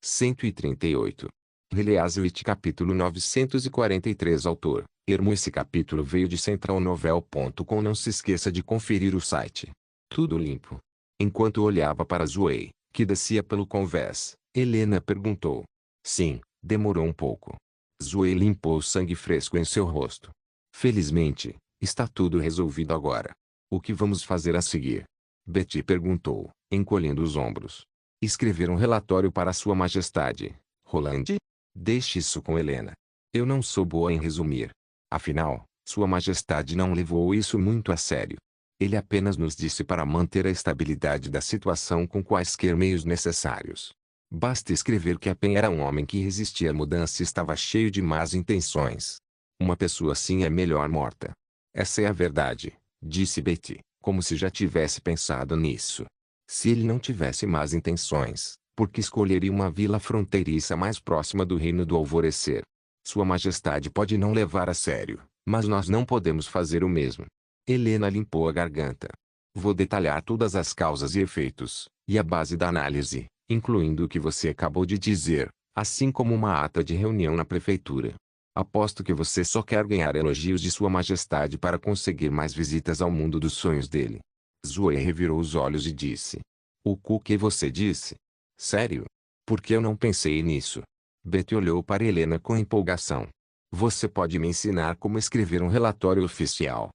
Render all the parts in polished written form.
138. Reliazwit capítulo 943 Autor, Ermo. Esse capítulo veio de centralnovel.com. Não se esqueça de conferir o site. Tudo limpo. Enquanto olhava para Zoe, que descia pelo convés, Helena perguntou. Sim, demorou um pouco. Zoe limpou o sangue fresco em seu rosto. Felizmente, está tudo resolvido agora. O que vamos fazer a seguir? Betty perguntou, encolhendo os ombros. Escrever um relatório para Sua Majestade, Roland? Deixe isso com Helena. Eu não sou boa em resumir. Afinal, Sua Majestade não levou isso muito a sério. Ele apenas nos disse para manter a estabilidade da situação com quaisquer meios necessários. Basta escrever que a Pen era um homem que resistia à mudança e estava cheio de más intenções. Uma pessoa assim é melhor morta. Essa é a verdade, disse Betty, como se já tivesse pensado nisso. Se ele não tivesse más intenções, por que escolheria uma vila fronteiriça mais próxima do Reino do Alvorecer? Sua Majestade pode não levar a sério, mas nós não podemos fazer o mesmo. Helena limpou a garganta. Vou detalhar todas as causas e efeitos, e a base da análise, incluindo o que você acabou de dizer, assim como uma ata de reunião na prefeitura. Aposto que você só quer ganhar elogios de Sua Majestade para conseguir mais visitas ao mundo dos sonhos dele. Zoe revirou os olhos e disse. O que você disse? Sério? Por que eu não pensei nisso? Betty olhou para Helena com empolgação. Você pode me ensinar como escrever um relatório oficial?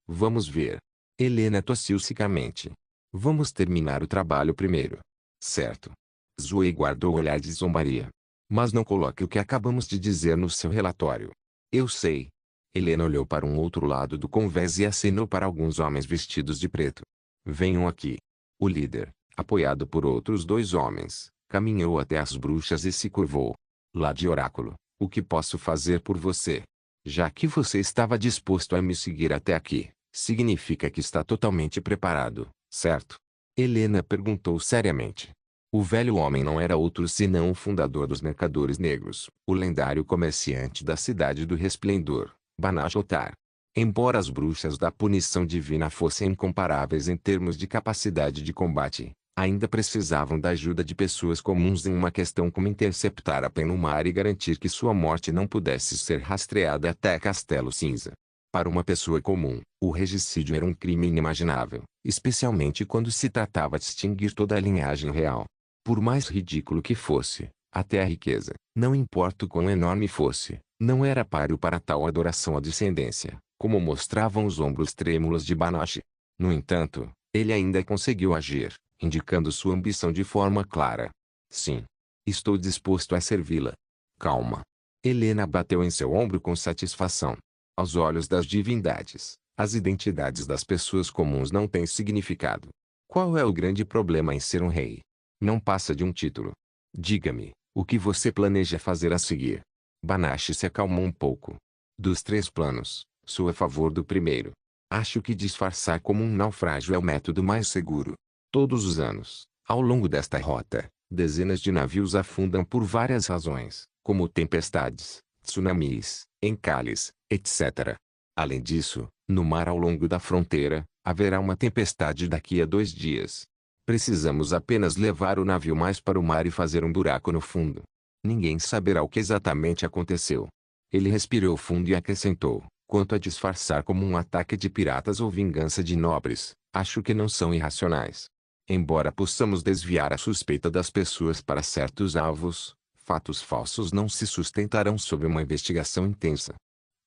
Vamos ver. Helena tossiu secamente. Vamos terminar o trabalho primeiro. Certo. Zoe guardou o olhar de zombaria. Mas não coloque o que acabamos de dizer no seu relatório. Eu sei. Helena olhou para um outro lado do convés e acenou para alguns homens vestidos de preto. Venham aqui. O líder, apoiado por outros dois homens, caminhou até as bruxas e se curvou. Lady Oráculo, o que posso fazer por você? Já que você estava disposto a me seguir até aqui, significa que está totalmente preparado, certo? Helena perguntou seriamente. O velho homem não era outro senão o fundador dos Mercadores Negros, o lendário comerciante da Cidade do Resplendor, Banash Otar. Embora as bruxas da punição divina fossem incomparáveis em termos de capacidade de combate, ainda precisavam da ajuda de pessoas comuns em uma questão como interceptar a Pen no mar e garantir que sua morte não pudesse ser rastreada até Castelo Cinza. Para uma pessoa comum, o regicídio era um crime inimaginável, especialmente quando se tratava de extinguir toda a linhagem real. Por mais ridículo que fosse, até a riqueza, não importa o quão enorme fosse, não era páreo para tal adoração à descendência, como mostravam os ombros trêmulos de Banash. No entanto, ele ainda conseguiu agir, indicando sua ambição de forma clara. Sim. Estou disposto a servi-la. Calma. Helena bateu em seu ombro com satisfação. Aos olhos das divindades, as identidades das pessoas comuns não têm significado. Qual é o grande problema em ser um rei? Não passa de um título. Diga-me, o que você planeja fazer a seguir? Banash se acalmou um pouco. Dos três planos, sou a favor do primeiro. Acho que disfarçar como um naufrágio é o método mais seguro. Todos os anos, ao longo desta rota, dezenas de navios afundam por várias razões, como tempestades, tsunamis, encalhes, etc. Além disso, no mar ao longo da fronteira, haverá uma tempestade daqui a 2 dias. Precisamos apenas levar o navio mais para o mar e fazer um buraco no fundo. Ninguém saberá o que exatamente aconteceu. Ele respirou fundo e acrescentou, quanto a disfarçar como um ataque de piratas ou vingança de nobres, acho que não são irracionais. Embora possamos desviar a suspeita das pessoas para certos alvos, fatos falsos não se sustentarão sob uma investigação intensa.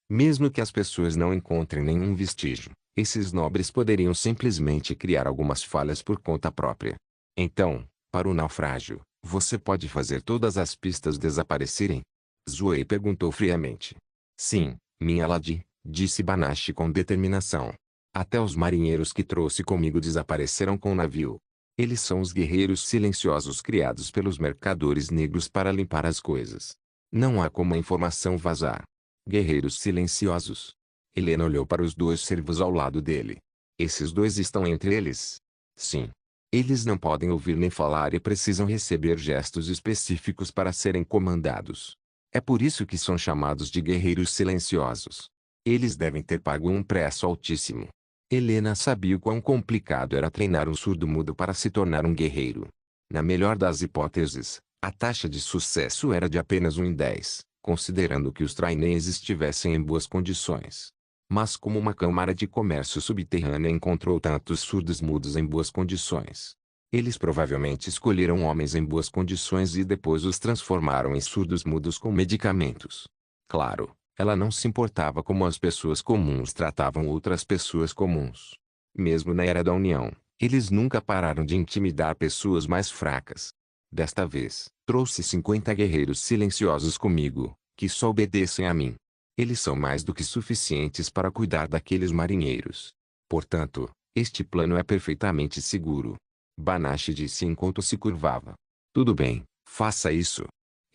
Mesmo que as pessoas não encontrem nenhum vestígio, esses nobres poderiam simplesmente criar algumas falhas por conta própria. Então, para o naufrágio, você pode fazer todas as pistas desaparecerem? Zoe perguntou friamente. Sim, minha lady, disse Banash com determinação. Até os marinheiros que trouxe comigo desapareceram com o navio. Eles são os guerreiros silenciosos criados pelos mercadores negros para limpar as coisas. Não há como a informação vazar. Guerreiros silenciosos. Helena olhou para os dois servos ao lado dele. Esses dois estão entre eles? Sim. Eles não podem ouvir nem falar e precisam receber gestos específicos para serem comandados. É por isso que são chamados de guerreiros silenciosos. Eles devem ter pago um preço altíssimo. Helena sabia o quão complicado era treinar um surdo-mudo para se tornar um guerreiro. Na melhor das hipóteses, A taxa de sucesso era de apenas 1 em 10, considerando que os trainees estivessem em boas condições. Mas como uma câmara de comércio subterrânea encontrou tantos surdos mudos em boas condições, eles provavelmente escolheram homens em boas condições e depois os transformaram em surdos mudos com medicamentos. Claro, ela não se importava como as pessoas comuns tratavam outras pessoas comuns. Mesmo na Era da União, eles nunca pararam de intimidar pessoas mais fracas. Desta vez, trouxe 50 guerreiros silenciosos comigo, que só obedecem a mim. Eles são mais do que suficientes para cuidar daqueles marinheiros. Portanto, este plano é perfeitamente seguro. Banach disse enquanto se curvava. Tudo bem, faça isso.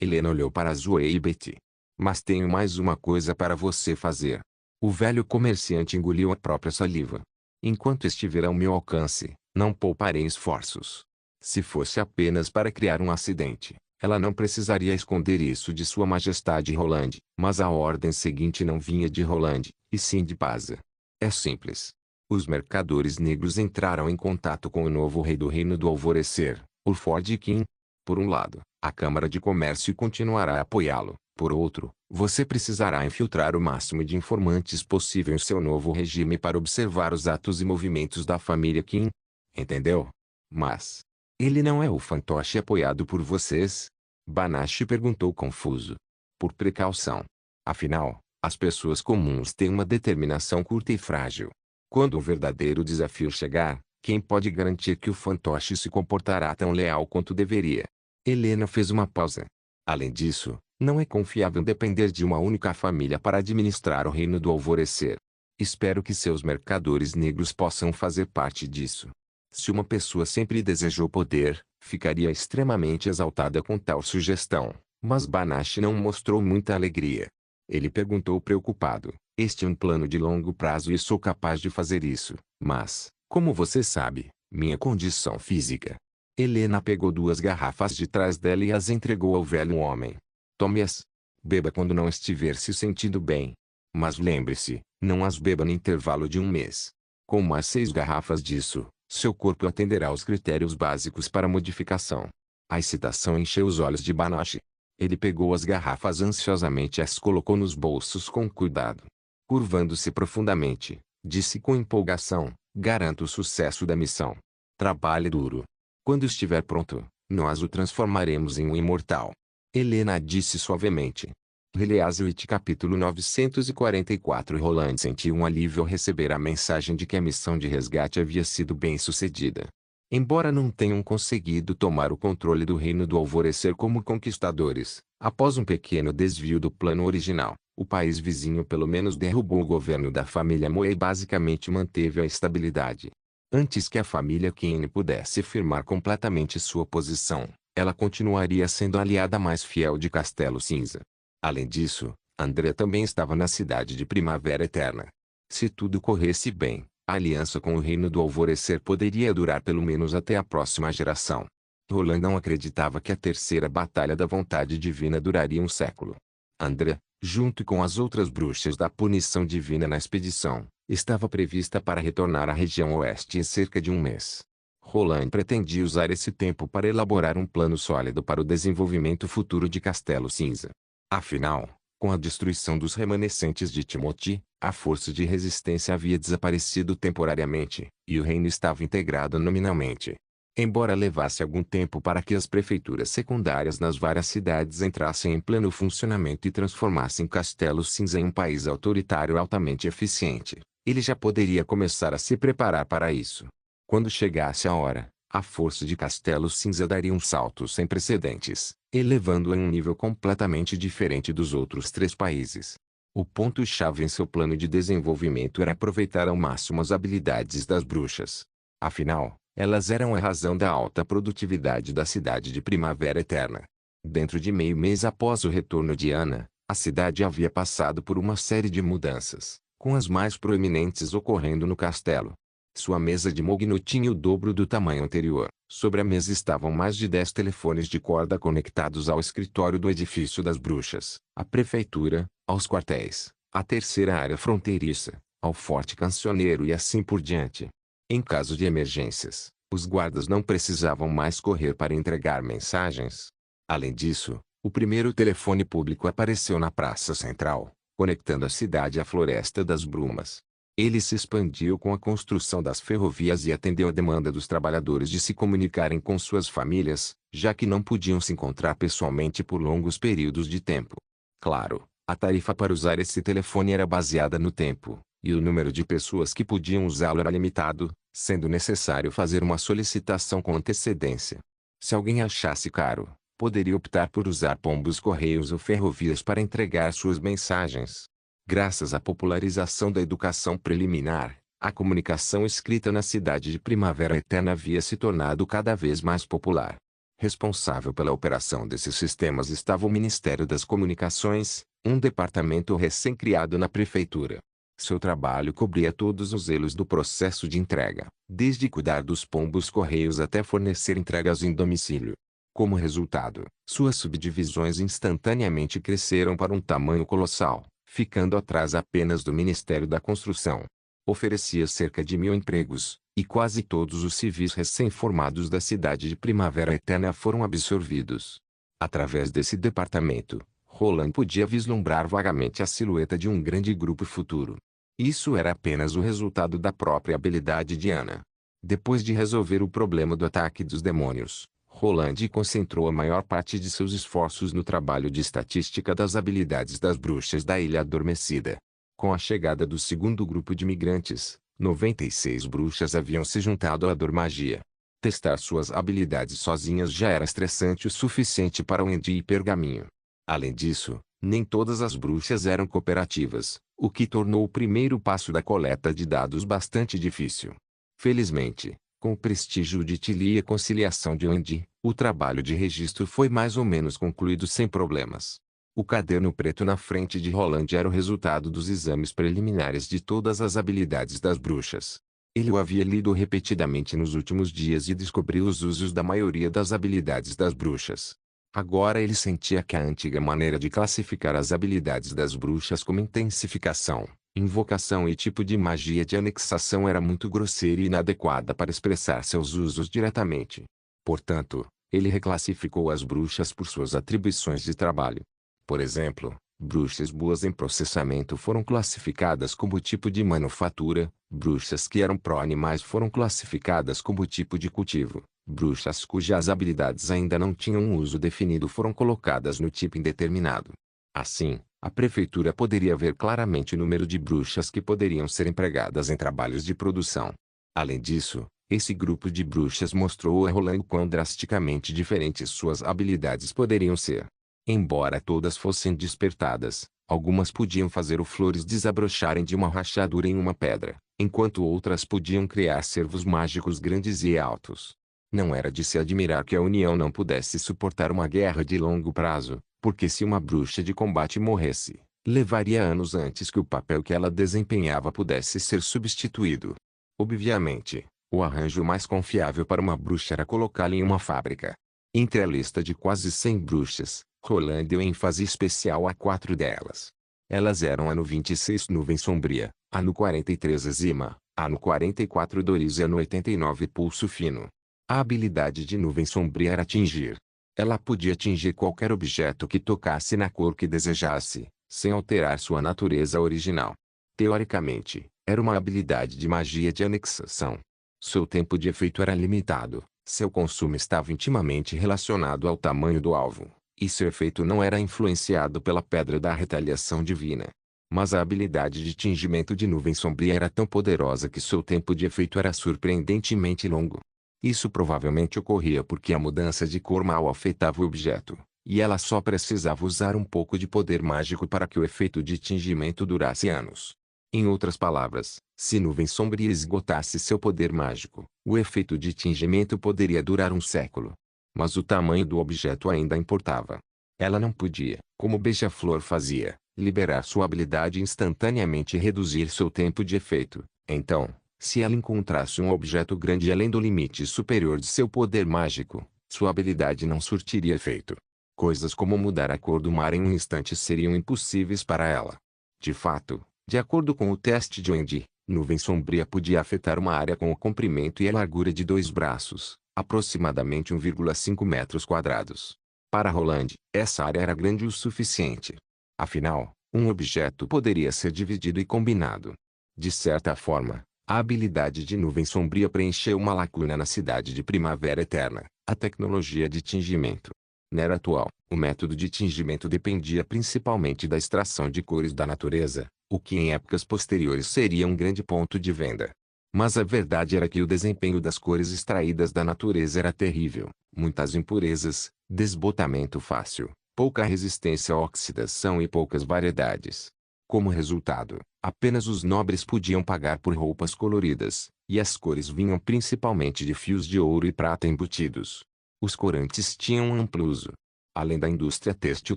Helena olhou para Zoe e Betty. Mas tenho mais uma coisa para você fazer. O velho comerciante engoliu a própria saliva. Enquanto estiver ao meu alcance, não pouparei esforços. Se fosse apenas para criar um acidente, ela não precisaria esconder isso de Sua Majestade Roland, mas a ordem seguinte não vinha de Roland, e sim de Paza. É simples. Os mercadores negros entraram em contato com o novo rei do Reino do Alvorecer, o Ford King. Por um lado, a Câmara de Comércio continuará a apoiá-lo. Por outro, você precisará infiltrar o máximo de informantes possível em seu novo regime para observar os atos e movimentos da família Kim. Entendeu? Mas, ele não é o fantoche apoiado por vocês? Banach perguntou confuso. Por precaução. Afinal, as pessoas comuns têm uma determinação curta e frágil. Quando o verdadeiro desafio chegar, quem pode garantir que o fantoche se comportará tão leal quanto deveria? Helena fez uma pausa. Além disso, não é confiável depender de uma única família para administrar o Reino do Alvorecer. Espero que seus mercadores negros possam fazer parte disso. Se uma pessoa sempre desejou poder, ficaria extremamente exaltada com tal sugestão, mas Banach não mostrou muita alegria. Ele perguntou preocupado, este é um plano de longo prazo e sou capaz de fazer isso, mas, como você sabe, minha condição física. Helena pegou 2 garrafas de trás dela e as entregou ao velho homem. Tome-as. Beba quando não estiver se sentindo bem. Mas lembre-se, não as beba no intervalo de 1 mês. Com mais 6 garrafas disso, seu corpo atenderá aos critérios básicos para modificação. A excitação encheu os olhos de Banach. Ele pegou as garrafas ansiosamente e as colocou nos bolsos com cuidado. Curvando-se profundamente, disse com empolgação, garanto o sucesso da missão. Trabalhe duro. Quando estiver pronto, nós o transformaremos em um imortal. Helena disse suavemente. Release capítulo 944. Roland sentiu um alívio ao receber a mensagem de que a missão de resgate havia sido bem sucedida. Embora não tenham conseguido tomar o controle do Reino do Alvorecer como conquistadores, após um pequeno desvio do plano original, o país vizinho pelo menos derrubou o governo da família Moe e basicamente manteve a estabilidade. Antes que a família Kane pudesse firmar completamente sua posição, ela continuaria sendo a aliada mais fiel de Castelo Cinza. Além disso, Andrea também estava na cidade de Primavera Eterna. Se tudo corresse bem, a aliança com o Reino do Alvorecer poderia durar pelo menos até a próxima geração. Roland não acreditava que a terceira batalha da vontade divina duraria um século. Andrea, junto com as outras bruxas da punição divina na expedição, estava prevista para retornar à região oeste em cerca de 1 mês. Roland pretendia usar esse tempo para elaborar um plano sólido para o desenvolvimento futuro de Castelo Cinza. Afinal, com a destruição dos remanescentes de Timothy, a força de resistência havia desaparecido temporariamente, e o reino estava integrado nominalmente. Embora levasse algum tempo para que as prefeituras secundárias nas várias cidades entrassem em pleno funcionamento e transformassem Castelo Cinza em um país autoritário altamente eficiente, ele já poderia começar a se preparar para isso. Quando chegasse a hora, a força de Castelo Cinza daria um salto sem precedentes, elevando-a em um nível completamente diferente dos outros 3 países. O ponto-chave em seu plano de desenvolvimento era aproveitar ao máximo as habilidades das bruxas. Afinal, elas eram a razão da alta produtividade da cidade de Primavera Eterna. Dentro de meio mês após o retorno de Ana, a cidade havia passado por uma série de mudanças, com as mais proeminentes ocorrendo no castelo. Sua mesa de mogno tinha o dobro do tamanho anterior. Sobre a mesa estavam mais de 10 telefones de corda conectados ao escritório do edifício das bruxas, à prefeitura, aos quartéis, à terceira área fronteiriça, ao forte cancioneiro e assim por diante. Em caso de emergências, os guardas não precisavam mais correr para entregar mensagens. Além disso, o primeiro telefone público apareceu na Praça Central, conectando a cidade à Floresta das Brumas. Ele se expandiu com a construção das ferrovias e atendeu a demanda dos trabalhadores de se comunicarem com suas famílias, já que não podiam se encontrar pessoalmente por longos períodos de tempo. Claro, a tarifa para usar esse telefone era baseada no tempo, e o número de pessoas que podiam usá-lo era limitado, sendo necessário fazer uma solicitação com antecedência. Se alguém achasse caro, poderia optar por usar pombos-correios ou ferrovias para entregar suas mensagens. Graças à popularização da educação preliminar, a comunicação escrita na cidade de Primavera Eterna havia se tornado cada vez mais popular. Responsável pela operação desses sistemas estava o Ministério das Comunicações, um departamento recém-criado na prefeitura. Seu trabalho cobria todos os elos do processo de entrega, desde cuidar dos pombos-correios até fornecer entregas em domicílio. Como resultado, suas subdivisões instantaneamente cresceram para um tamanho colossal, ficando atrás apenas do Ministério da Construção. Oferecia cerca de 1.000 empregos, e quase todos os civis recém-formados da cidade de Primavera Eterna foram absorvidos. Através desse departamento, Roland podia vislumbrar vagamente a silhueta de um grande grupo futuro. Isso era apenas o resultado da própria habilidade de Ana. Depois de resolver o problema do ataque dos demônios, Roland concentrou a maior parte de seus esforços no trabalho de estatística das habilidades das bruxas da Ilha Adormecida. Com a chegada do segundo grupo de migrantes, 96 bruxas haviam se juntado à Dormagia. Testar suas habilidades sozinhas já era estressante o suficiente para Wendy e Pergaminho. Além disso, nem todas as bruxas eram cooperativas, o que tornou o primeiro passo da coleta de dados bastante difícil. Felizmente, com o prestígio de Tilly e a conciliação de Wendy, o trabalho de registro foi mais ou menos concluído sem problemas. O caderno preto na frente de Roland era o resultado dos exames preliminares de todas as habilidades das bruxas. Ele o havia lido repetidamente nos últimos dias e descobriu os usos da maioria das habilidades das bruxas. Agora ele sentia que a antiga maneira de classificar as habilidades das bruxas como intensificação, invocação e tipo de magia de anexação era muito grosseira e inadequada para expressar seus usos diretamente. Portanto, ele reclassificou as bruxas por suas atribuições de trabalho. Por exemplo, bruxas boas em processamento foram classificadas como tipo de manufatura, bruxas que eram pró-animais foram classificadas como tipo de cultivo, bruxas cujas habilidades ainda não tinham um uso definido foram colocadas no tipo indeterminado. Assim, a prefeitura poderia ver claramente o número de bruxas que poderiam ser empregadas em trabalhos de produção. Além disso, esse grupo de bruxas mostrou a Roland quão drasticamente diferentes suas habilidades poderiam ser. Embora todas fossem despertadas, algumas podiam fazer o flores desabrocharem de uma rachadura em uma pedra, enquanto outras podiam criar cervos mágicos grandes e altos. Não era de se admirar que a União não pudesse suportar uma guerra de longo prazo, porque se uma bruxa de combate morresse, levaria anos antes que o papel que ela desempenhava pudesse ser substituído. Obviamente, o arranjo mais confiável para uma bruxa era colocá-la em uma fábrica. Entre a lista de quase 100 bruxas, Roland deu ênfase especial a 4 delas. Elas eram a no 26 Nuvem Sombria, a no 43 Zima, a no 44 Doris e a no 89 Pulso Fino. A habilidade de Nuvem Sombria era atingir. Ela podia atingir qualquer objeto que tocasse na cor que desejasse, sem alterar sua natureza original. Teoricamente, era uma habilidade de magia de anexação. Seu tempo de efeito era limitado, seu consumo estava intimamente relacionado ao tamanho do alvo, e seu efeito não era influenciado pela Pedra da Retaliação Divina. Mas a habilidade de tingimento de Nuvem Sombria era tão poderosa que seu tempo de efeito era surpreendentemente longo. Isso provavelmente ocorria porque a mudança de cor mal afetava o objeto, e ela só precisava usar um pouco de poder mágico para que o efeito de tingimento durasse anos. Em outras palavras, se Nuvem Sombria esgotasse seu poder mágico, o efeito de tingimento poderia durar um século. Mas o tamanho do objeto ainda importava. Ela não podia, como Beija-Flor fazia, liberar sua habilidade instantaneamente e reduzir seu tempo de efeito. Então, se ela encontrasse um objeto grande além do limite superior de seu poder mágico, sua habilidade não surtiria efeito. Coisas como mudar a cor do mar em um instante seriam impossíveis para ela. De fato, de acordo com o teste de Wendy, Nuvem Sombria podia afetar uma área com o comprimento e a largura de 2 braços, aproximadamente 1,5 metros quadrados. Para Roland, essa área era grande o suficiente. Afinal, um objeto poderia ser dividido e combinado. De certa forma, a habilidade de nuvem sombria preencheu uma lacuna na cidade de Primavera Eterna, a tecnologia de tingimento. Na era atual, o método de tingimento dependia principalmente da extração de cores da natureza, o que em épocas posteriores seria um grande ponto de venda. Mas a verdade era que o desempenho das cores extraídas da natureza era terrível, muitas impurezas, desbotamento fácil, pouca resistência à oxidação e poucas variedades. Como resultado, apenas os nobres podiam pagar por roupas coloridas, e as cores vinham principalmente de fios de ouro e prata embutidos. Os corantes tinham um amplo uso. Além da indústria têxtil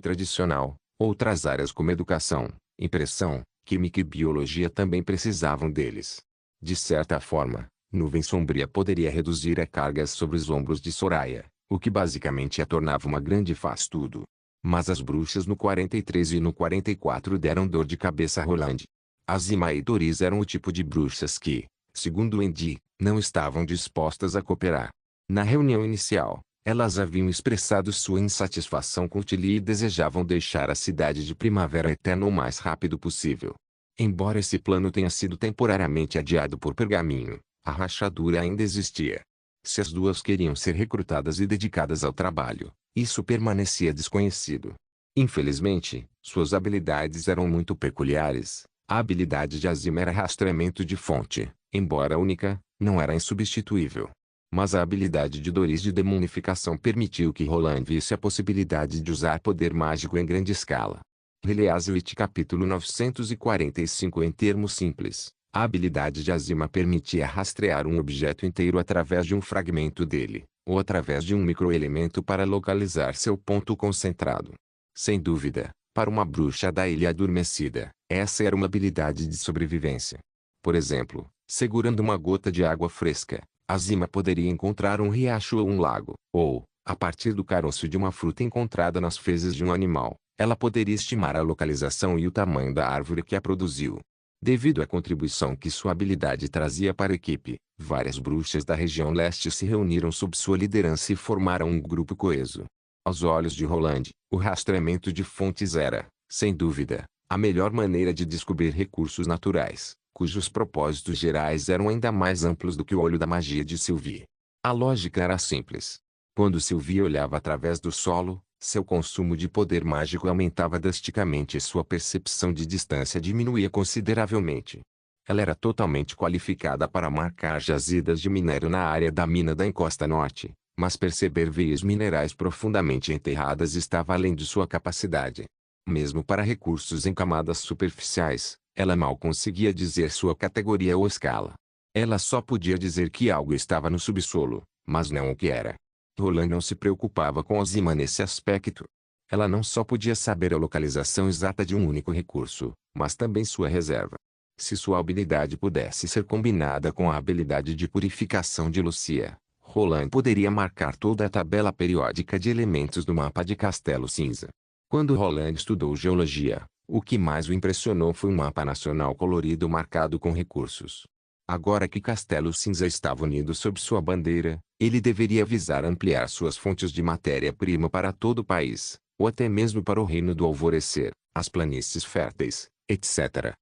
tradicional, outras áreas como educação, impressão, química e biologia também precisavam deles. De certa forma, Nuvem Sombria poderia reduzir a carga sobre os ombros de Soraya, o que basicamente a tornava uma grande faz-tudo. Mas as bruxas no 43 e no 44 deram dor de cabeça a Roland. Azima e Doris eram o tipo de bruxas que, segundo Andy, não estavam dispostas a cooperar. Na reunião inicial, elas haviam expressado sua insatisfação com Tilly e desejavam deixar a cidade de Primavera Eterna o mais rápido possível. Embora esse plano tenha sido temporariamente adiado por Pergaminho, a rachadura ainda existia. Se as duas queriam ser recrutadas e dedicadas ao trabalho, isso permanecia desconhecido. Infelizmente, suas habilidades eram muito peculiares. A habilidade de Azima era rastreamento de fonte, embora única, não era insubstituível. Mas a habilidade de Doris de demonificação permitiu que Roland visse a possibilidade de usar poder mágico em grande escala. Release capítulo 945. Em termos simples, a habilidade de Azima permitia rastrear um objeto inteiro através de um fragmento dele, ou através de um microelemento para localizar seu ponto concentrado. Sem dúvida, para uma bruxa da Ilha Adormecida, essa era uma habilidade de sobrevivência. Por exemplo, segurando uma gota de água fresca, Azima poderia encontrar um riacho ou um lago, ou, a partir do caroço de uma fruta encontrada nas fezes de um animal, ela poderia estimar a localização e o tamanho da árvore que a produziu. Devido à contribuição que sua habilidade trazia para a equipe, várias bruxas da região leste se reuniram sob sua liderança e formaram um grupo coeso. Aos olhos de Roland, o rastreamento de fontes era, sem dúvida, a melhor maneira de descobrir recursos naturais, cujos propósitos gerais eram ainda mais amplos do que o olho da magia de Sylvie. A lógica era simples. Quando Sylvie olhava através do solo, seu consumo de poder mágico aumentava drasticamente e sua percepção de distância diminuía consideravelmente. Ela era totalmente qualificada para marcar jazidas de minério na área da mina da encosta norte, mas perceber veias minerais profundamente enterradas estava além de sua capacidade. Mesmo para recursos em camadas superficiais, ela mal conseguia dizer sua categoria ou escala. Ela só podia dizer que algo estava no subsolo, mas não o que era. Roland não se preocupava com Azima nesse aspecto. Ela não só podia saber a localização exata de um único recurso, mas também sua reserva. Se sua habilidade pudesse ser combinada com a habilidade de purificação de Lucia, Roland poderia marcar toda a tabela periódica de elementos do mapa de Castelo Cinza. Quando Roland estudou geologia, o que mais o impressionou foi um mapa nacional colorido marcado com recursos. Agora que Castelo Cinza estava unido sob sua bandeira, ele deveria visar ampliar suas fontes de matéria-prima para todo o país, ou até mesmo para o Reino do Alvorecer, as planícies férteis, etc.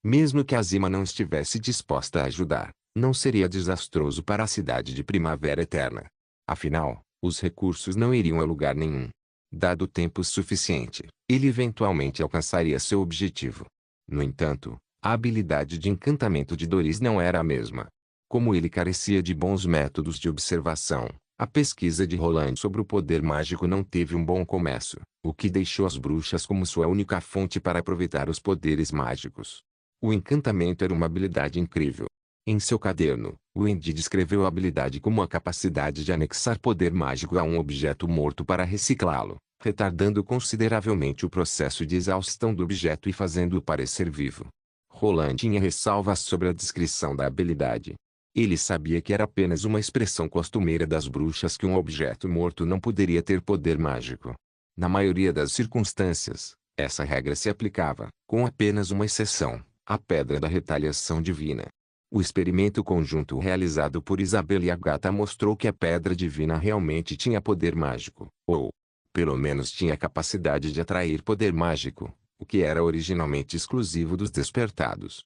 Mesmo que Azima não estivesse disposta a ajudar, não seria desastroso para a cidade de Primavera Eterna. Afinal, os recursos não iriam a lugar nenhum. Dado tempo suficiente, ele eventualmente alcançaria seu objetivo. No entanto, a habilidade de encantamento de Doris não era a mesma. Como ele carecia de bons métodos de observação, a pesquisa de Roland sobre o poder mágico não teve um bom começo, o que deixou as bruxas como sua única fonte para aproveitar os poderes mágicos. O encantamento era uma habilidade incrível. Em seu caderno, Wendy descreveu a habilidade como a capacidade de anexar poder mágico a um objeto morto para reciclá-lo, retardando consideravelmente o processo de exaustão do objeto e fazendo-o parecer vivo. Roland tinha ressalvas sobre a descrição da habilidade. Ele sabia que era apenas uma expressão costumeira das bruxas que um objeto morto não poderia ter poder mágico. Na maioria das circunstâncias, essa regra se aplicava, com apenas uma exceção, a Pedra da Retaliação Divina. O experimento conjunto realizado por Isabel e Agatha mostrou que a Pedra Divina realmente tinha poder mágico, ou, Pelo menos tinha a capacidade de atrair poder mágico, o que era originalmente exclusivo dos despertados.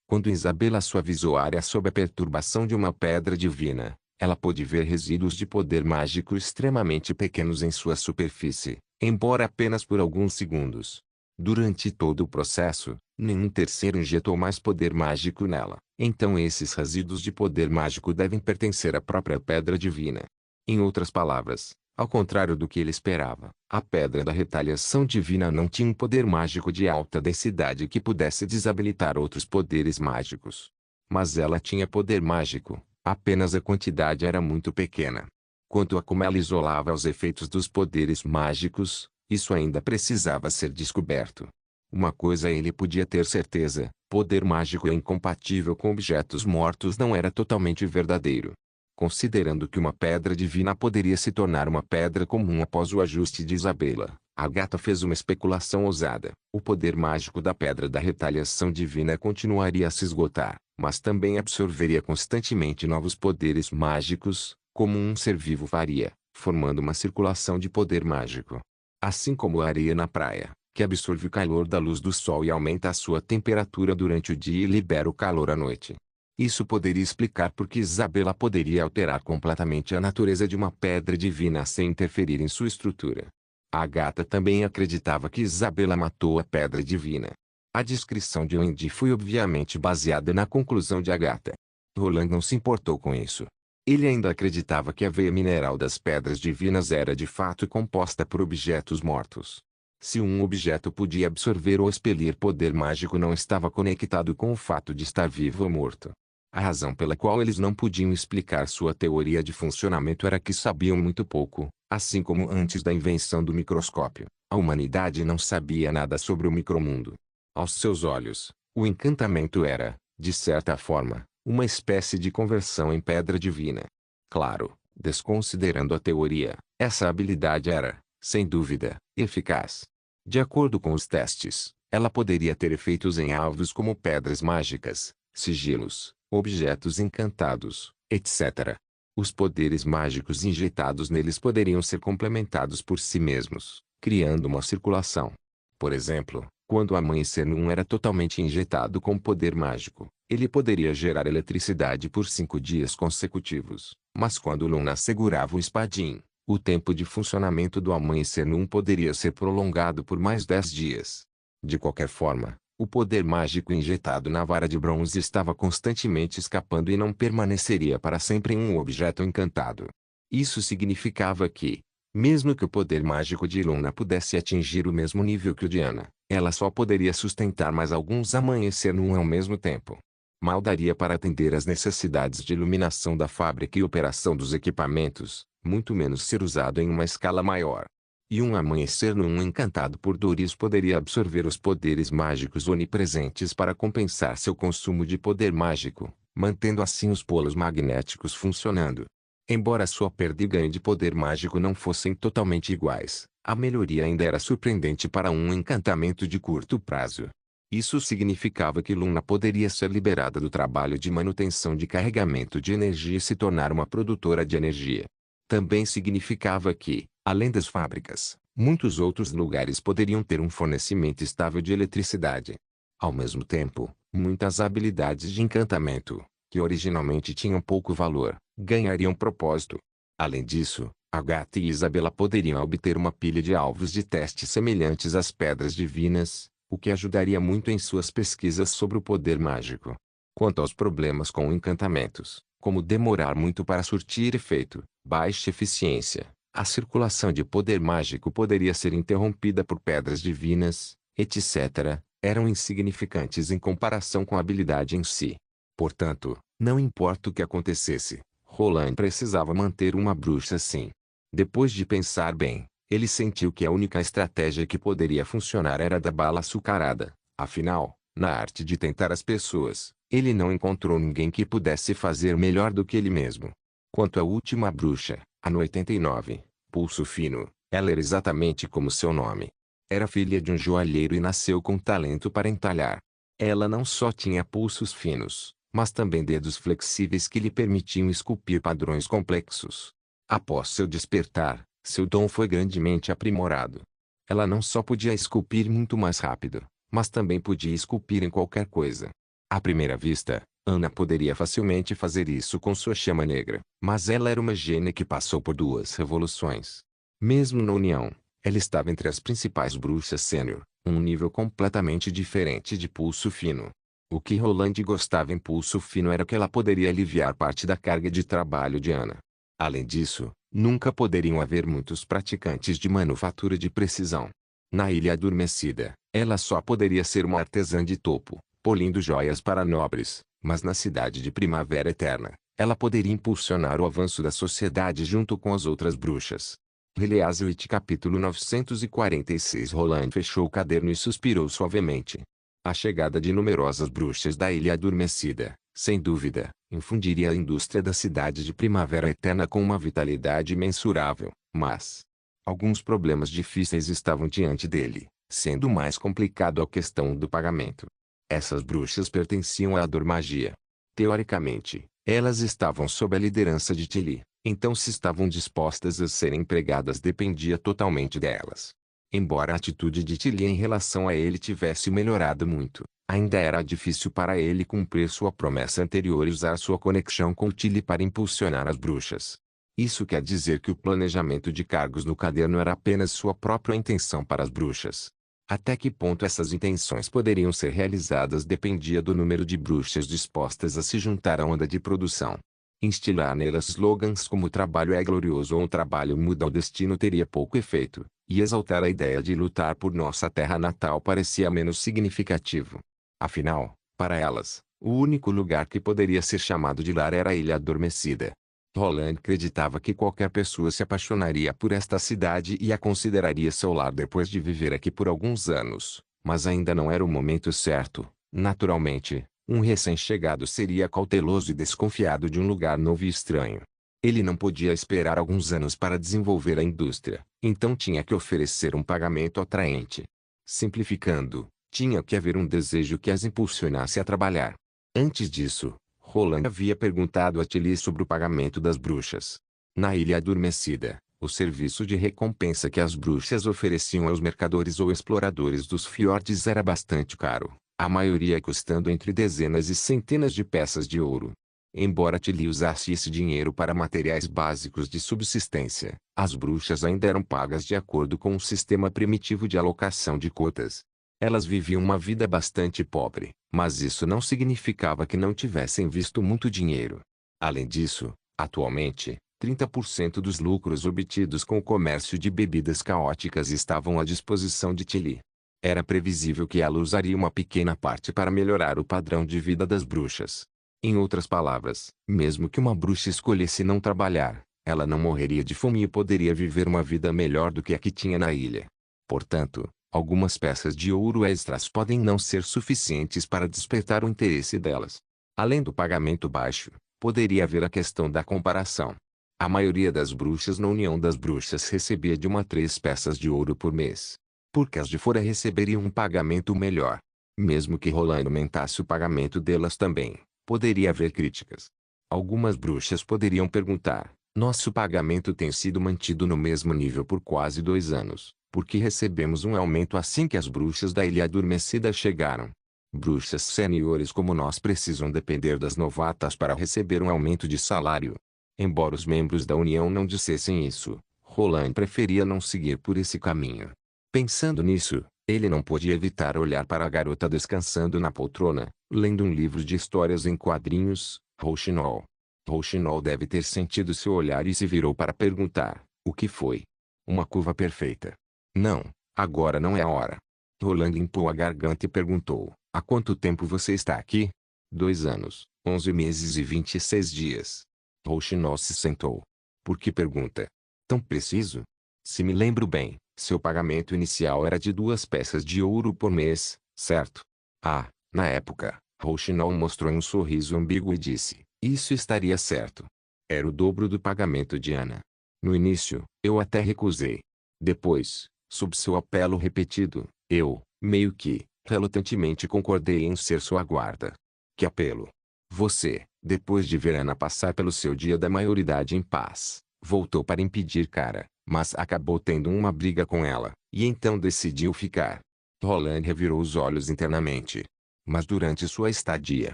Quando Isabela suavizou a área sob a perturbação de uma pedra divina, ela pôde ver resíduos de poder mágico extremamente pequenos em sua superfície, embora apenas por alguns segundos. Durante todo o processo, nenhum terceiro injetou mais poder mágico nela. Então esses resíduos de poder mágico devem pertencer à própria pedra divina. Em outras palavras, ao contrário do que ele esperava, a pedra da retaliação divina não tinha um poder mágico de alta densidade que pudesse desabilitar outros poderes mágicos. Mas ela tinha poder mágico, apenas a quantidade era muito pequena. Quanto a como ela isolava os efeitos dos poderes mágicos, isso ainda precisava ser descoberto. Uma coisa ele podia ter certeza: poder mágico incompatível com objetos mortos não era totalmente verdadeiro. Considerando que uma pedra divina poderia se tornar uma pedra comum após o ajuste de Isabela, Agatha fez uma especulação ousada. O poder mágico da pedra da retaliação divina continuaria a se esgotar, mas também absorveria constantemente novos poderes mágicos, como um ser vivo faria, formando uma circulação de poder mágico. Assim como a areia na praia, que absorve o calor da luz do sol e aumenta a sua temperatura durante o dia e libera o calor à noite. Isso poderia explicar por que Isabela poderia alterar completamente a natureza de uma pedra divina sem interferir em sua estrutura. Agatha também acreditava que Isabela matou a pedra divina. A descrição de Wendy foi obviamente baseada na conclusão de Agatha. Roland não se importou com isso. Ele ainda acreditava que a veia mineral das pedras divinas era de fato composta por objetos mortos. Se um objeto podia absorver ou expelir poder mágico, não estava conectado com o fato de estar vivo ou morto. A razão pela qual eles não podiam explicar sua teoria de funcionamento era que sabiam muito pouco. Assim como antes da invenção do microscópio, a humanidade não sabia nada sobre o micromundo. Aos seus olhos, o encantamento era, de certa forma, uma espécie de conversão em pedra divina. Claro, desconsiderando a teoria, essa habilidade era, sem dúvida, eficaz. De acordo com os testes, ela poderia ter efeitos em alvos como pedras mágicas, sigilos, objetos encantados, etc. Os poderes mágicos injetados neles poderiam ser complementados por si mesmos, criando uma circulação. Por exemplo, quando o amanhecer num era totalmente injetado com poder mágico, ele poderia gerar eletricidade por 5 dias consecutivos. Mas quando Luna segurava o espadim, o tempo de funcionamento do amanhecer num poderia ser prolongado por mais 10 dias. De qualquer forma, o poder mágico injetado na vara de bronze estava constantemente escapando e não permaneceria para sempre em um objeto encantado. Isso significava que, mesmo que o poder mágico de Luna pudesse atingir o mesmo nível que o de Anna, ela só poderia sustentar mais alguns amanhecer num ao mesmo tempo. Mal daria para atender às necessidades de iluminação da fábrica e operação dos equipamentos, muito menos ser usado em uma escala maior. E um amanhecer num encantado por Doris poderia absorver os poderes mágicos onipresentes para compensar seu consumo de poder mágico, mantendo assim os polos magnéticos funcionando. Embora sua perda e ganho de poder mágico não fossem totalmente iguais, a melhoria ainda era surpreendente para um encantamento de curto prazo. Isso significava que Luna poderia ser liberada do trabalho de manutenção de carregamento de energia e se tornar uma produtora de energia. Também significava que, além das fábricas, muitos outros lugares poderiam ter um fornecimento estável de eletricidade. Ao mesmo tempo, muitas habilidades de encantamento, que originalmente tinham pouco valor, ganhariam propósito. Além disso, Agatha e Isabela poderiam obter uma pilha de alvos de teste semelhantes às pedras divinas, o que ajudaria muito em suas pesquisas sobre o poder mágico. Quanto aos problemas com encantamentos, como demorar muito para surtir efeito, baixa eficiência, a circulação de poder mágico poderia ser interrompida por pedras divinas, etc., eram insignificantes em comparação com a habilidade em si. Portanto, não importa o que acontecesse, Roland precisava manter uma bruxa assim. Depois de pensar bem, ele sentiu que a única estratégia que poderia funcionar era a da bala açucarada. Afinal, na arte de tentar as pessoas, ele não encontrou ninguém que pudesse fazer melhor do que ele mesmo. Quanto à última bruxa, a no 89, Pulso Fino, ela era exatamente como seu nome. Era filha de um joalheiro e nasceu com talento para entalhar. Ela não só tinha pulsos finos, mas também dedos flexíveis que lhe permitiam esculpir padrões complexos. Após seu despertar, Seu dom foi grandemente aprimorado. Ela não só podia esculpir muito mais rápido, mas também podia esculpir em qualquer coisa. À primeira vista, Ana poderia facilmente fazer isso com sua chama negra, mas ela era uma gênia que passou por duas revoluções. Mesmo na União, ela estava entre as principais bruxas sênior, um nível completamente diferente de pulso fino. O que Roland gostava em pulso fino era que ela poderia aliviar parte da carga de trabalho de Ana. Além disso, nunca poderiam haver muitos praticantes de manufatura de precisão. Na Ilha Adormecida, ela só poderia ser uma artesã de topo, polindo joias para nobres, mas na cidade de Primavera Eterna, ela poderia impulsionar o avanço da sociedade junto com as outras bruxas. Heliaswit capítulo 946. Roland fechou o caderno e suspirou suavemente. A chegada de numerosas bruxas da Ilha Adormecida, sem dúvida, infundiria à indústria da cidade de Primavera Eterna com uma vitalidade imensurável, mas alguns problemas difíceis estavam diante dele, sendo mais complicado a questão do pagamento. Essas bruxas pertenciam à Adormagia. Teoricamente, elas estavam sob a liderança de Tilly, então se estavam dispostas a serem empregadas dependia totalmente delas. Embora a atitude de Tilly em relação a ele tivesse melhorado muito, ainda era difícil para ele cumprir sua promessa anterior e usar sua conexão com Tilly para impulsionar as bruxas. Isso quer dizer que o planejamento de cargos no caderno era apenas sua própria intenção para as bruxas. Até que ponto essas intenções poderiam ser realizadas dependia do número de bruxas dispostas a se juntar à onda de produção. Instilar nelas slogans como "o trabalho é glorioso" ou "o trabalho muda o destino" teria pouco efeito, e exaltar a ideia de lutar por nossa terra natal parecia menos significativo. Afinal, para elas, o único lugar que poderia ser chamado de lar era a Ilha Adormecida. Roland acreditava que qualquer pessoa se apaixonaria por esta cidade e a consideraria seu lar depois de viver aqui por alguns anos, mas ainda não era o momento certo. Naturalmente, um recém-chegado seria cauteloso e desconfiado de um lugar novo e estranho. Ele não podia esperar alguns anos para desenvolver a indústria, então tinha que oferecer um pagamento atraente. Simplificando, tinha que haver um desejo que as impulsionasse a trabalhar. Antes disso, Roland havia perguntado a Tilly sobre o pagamento das bruxas. Na Ilha Adormecida, o serviço de recompensa que as bruxas ofereciam aos mercadores ou exploradores dos fiordes era bastante caro, a maioria custando entre dezenas e centenas de peças de ouro. Embora Tilly usasse esse dinheiro para materiais básicos de subsistência, as bruxas ainda eram pagas de acordo com um sistema primitivo de alocação de cotas. Elas viviam uma vida bastante pobre, mas isso não significava que não tivessem visto muito dinheiro. Além disso, atualmente, 30% dos lucros obtidos com o comércio de bebidas caóticas estavam à disposição de Tilly. Era previsível que ela usaria uma pequena parte para melhorar o padrão de vida das bruxas. Em outras palavras, mesmo que uma bruxa escolhesse não trabalhar, ela não morreria de fome e poderia viver uma vida melhor do que a que tinha na ilha. Portanto, algumas peças de ouro extras podem não ser suficientes para despertar o interesse delas. Além do pagamento baixo, poderia haver a questão da comparação. A maioria das bruxas na União das Bruxas recebia de 1 a 3 peças de ouro por mês. Porque as de fora receberiam um pagamento melhor. Mesmo que Roland aumentasse o pagamento delas também, poderia haver críticas. Algumas bruxas poderiam perguntar: nosso pagamento tem sido mantido no mesmo nível por quase 2 anos, por que recebemos um aumento assim que as bruxas da Ilha Adormecida chegaram? Bruxas seniores como nós precisam depender das novatas para receber um aumento de salário. Embora os membros da União não dissessem isso, Roland preferia não seguir por esse caminho. Pensando nisso, ele não podia evitar olhar para a garota descansando na poltrona, lendo um livro de histórias em quadrinhos, Rouxinol. Rouxinol deve ter sentido seu olhar e se virou para perguntar: o que foi? Uma curva perfeita. Não, agora não é a hora. Roland limpou a garganta e perguntou: há quanto tempo você está aqui? 2 anos, 11 meses e 26 dias. Rouxinol se sentou. Por que pergunta? Tão preciso? Se me lembro bem, seu pagamento inicial era de 2 peças de ouro por mês, certo? Ah, na época, Rouxinol mostrou um sorriso ambíguo e disse: isso estaria certo. Era o dobro do pagamento de Ana. No início, eu até recusei. Depois, sob seu apelo repetido, eu, meio que, relutantemente concordei em ser sua guarda. Que apelo! Você, depois de ver Ana passar pelo seu dia da maioridade em paz, Voltou para impedir Kara, mas acabou tendo uma briga com ela, e então decidiu ficar. Roland revirou os olhos internamente. Mas durante sua estadia,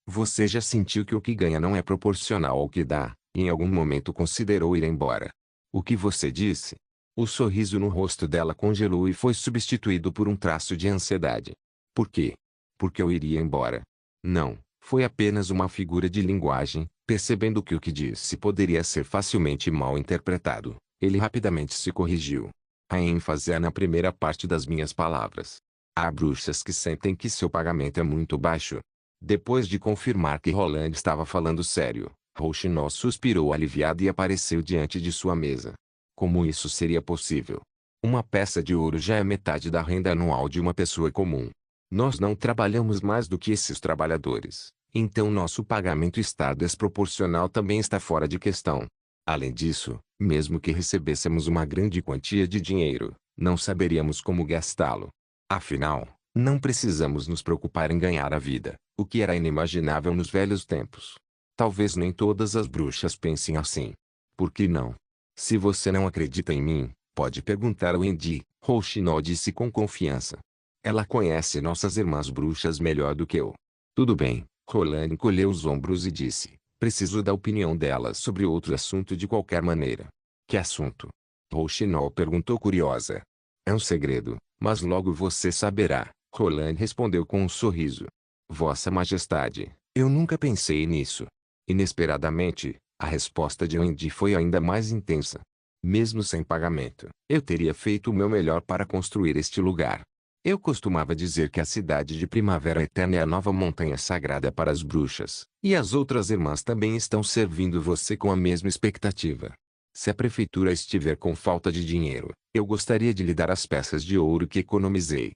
você já sentiu que o que ganha não é proporcional ao que dá, e em algum momento considerou ir embora. O que você disse? O sorriso no rosto dela congelou e foi substituído por um traço de ansiedade. Por quê? Porque eu iria embora. Não, foi apenas uma figura de linguagem. Percebendo que o que disse poderia ser facilmente mal interpretado, ele rapidamente se corrigiu. A ênfase é na primeira parte das minhas palavras. Há bruxas que sentem que seu pagamento é muito baixo. Depois de confirmar que Roland estava falando sério, Rouxinol suspirou aliviado e apareceu diante de sua mesa. Como isso seria possível? Uma peça de ouro já é metade da renda anual de uma pessoa comum. Nós não trabalhamos mais do que esses trabalhadores. Então nosso pagamento está desproporcional também está fora de questão. Além disso, mesmo que recebêssemos uma grande quantia de dinheiro, não saberíamos como gastá-lo. Afinal, não precisamos nos preocupar em ganhar a vida, o que era inimaginável nos velhos tempos. Talvez nem todas as bruxas pensem assim. Por que não? Se você não acredita em mim, pode perguntar a Wendy, Rouxinol disse com confiança. Ela conhece nossas irmãs bruxas melhor do que eu. Tudo bem. Roland encolheu os ombros e disse, preciso da opinião dela sobre outro assunto de qualquer maneira. Que assunto? Rouxinol perguntou curiosa. É um segredo, mas logo você saberá, Roland respondeu com um sorriso. Vossa Majestade, eu nunca pensei nisso. Inesperadamente, a resposta de Wendy foi ainda mais intensa. Mesmo sem pagamento, eu teria feito o meu melhor para construir este lugar. Eu costumava dizer que a cidade de Primavera Eterna é a nova montanha sagrada para as bruxas, e as outras irmãs também estão servindo você com a mesma expectativa. Se a prefeitura estiver com falta de dinheiro, eu gostaria de lhe dar as peças de ouro que economizei.